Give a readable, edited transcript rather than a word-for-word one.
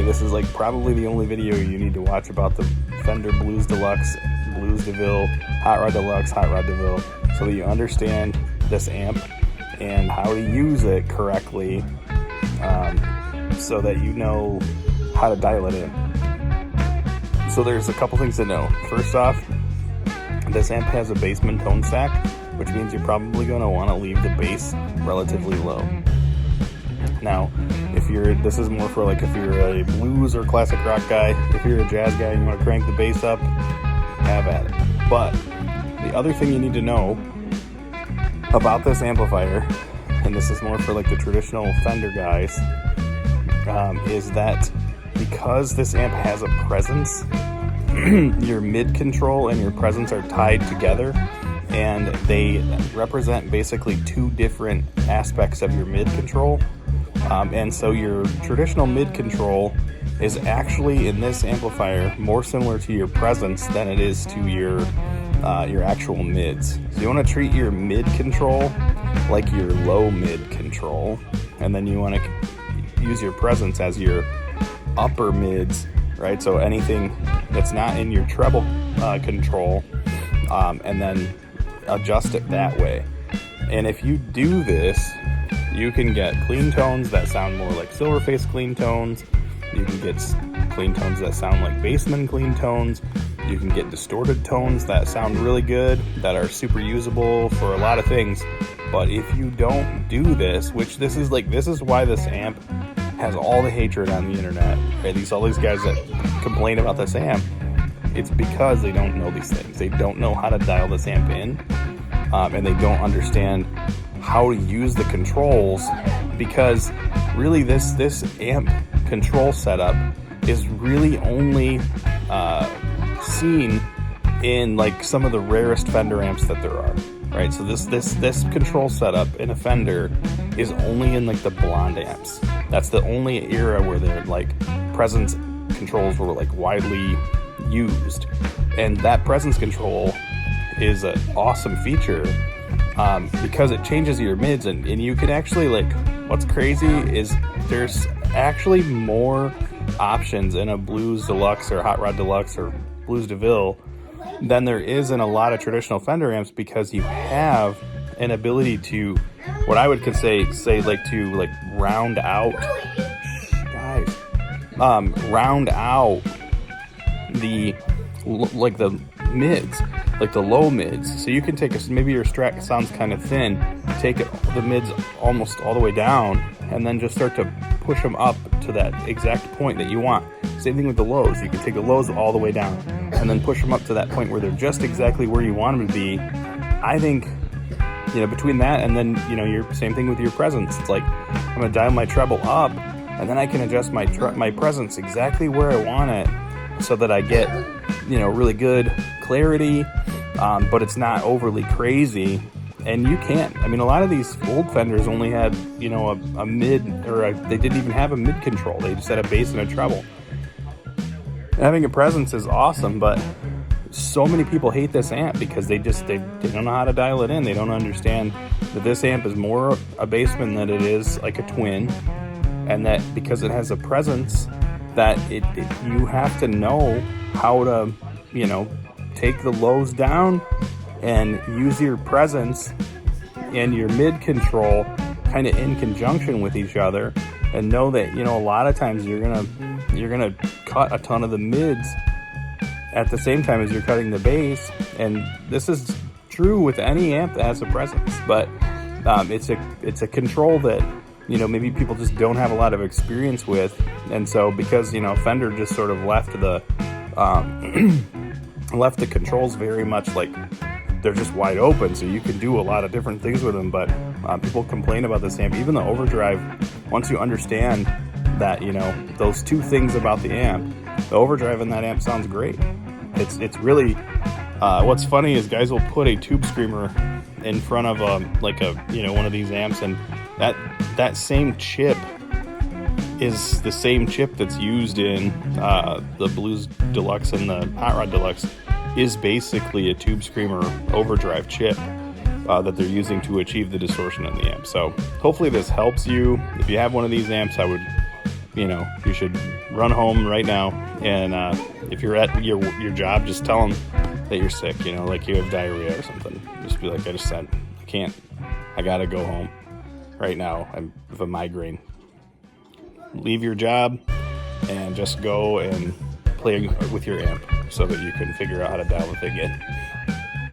this is like probably the only video you need to watch about the Fender Blues Deluxe, Blues Deville, Hotrod Deluxe, Hotrod Deville, so that you understand this amp and how to use it correctly, so that you know how to dial it in. So there's a couple things to know. First off, this amp has a basement tone stack, which means you're probably going to want to leave the bass relatively low. Now, this is more for like if you're a blues or classic rock guy. If you're a jazz guy and you want to crank the bass up, have at it. But the other thing you need to know about this amplifier, and this is more for like the traditional Fender guys, is that because this amp has a presence, your mid control and your presence are tied together, and they represent basically two different aspects of your mid control. And so your traditional mid control is actually in this amplifier more similar to your presence than it is to your actual mids. So you want to treat your mid control like your low mid control, and then you want to use your presence as your upper mids, right? So anything that's not in your treble control, and then adjust it that way. And if you do this, you can get clean tones that sound more like Silverface clean tones. You can get clean tones that sound like Bassman clean tones. You can get distorted tones that sound really good, that are super usable for a lot of things. But if you don't do this, which this is why this amp has all the hatred on the internet, right? All these guys that complain about this amp, it's because they don't know these things. They don't know how to dial this amp in, and they don't understand how to use the controls, because really this amp control setup is really only seen in like some of the rarest Fender amps that there are, right? So this control setup in a Fender is only in like the blonde amps. That's the only era where they're like presence controls were like widely used, and that presence control is an awesome feature, because it changes your mids, and you can actually, like, what's crazy is there's actually more options in a Blues Deluxe or Hotrod Deluxe or Blues Deville than there is in a lot of traditional Fender amps, because you have an ability to, what I would say to round out, round out the mids, like the low mids. So you can take maybe your Strat sounds kind of thin, take the mids almost all the way down, and then just start to push them up to that exact point that you want. Same thing with the lows. You can take the lows all the way down and then push them up to that point where they're just exactly where you want them to be. I think, between that and then, your same thing with your presence. It's like, I'm going to dial my treble up, and then I can adjust my presence exactly where I want it, so that I get, really good clarity, but it's not overly crazy. And you can't. I mean, a lot of these old Fenders only had, a mid, or they didn't even have a mid control. They just had a bass and a treble. And having a presence is awesome, but so many people hate this amp because they don't know how to dial it in. They don't understand that this amp is more a Bassman than it is like a twin, and that because it has a presence, that you have to know how to, take the lows down and use your presence and your mid control kind of in conjunction with each other, and know that, a lot of times you're gonna cut a ton of the mids at the same time as you're cutting the bass. And this is true with any amp that has a presence, but it's a control that, maybe people just don't have a lot of experience with. And so because, Fender just sort of left the left the controls very much like they're just wide open, so you can do a lot of different things with them. But people complain about this amp. Even the overdrive, once you understand that, those two things about the amp, the overdrive in that amp sounds great. It's really, what's funny is guys will put a tube screamer in front of one of these amps, and that same chip is the same chip that's used in the Blues Deluxe and the Hotrod Deluxe, is basically a tube screamer overdrive chip that they're using to achieve the distortion in the amp. So hopefully this helps you. If you have one of these amps, I would you should run home right now, and if you're at your job, just tell them that you're sick, like you have diarrhea or something. Just be like, I just said, I gotta go home right now. I have a migraine. Leave your job and just go and play with your amp so that you can figure out how to dial the thing in.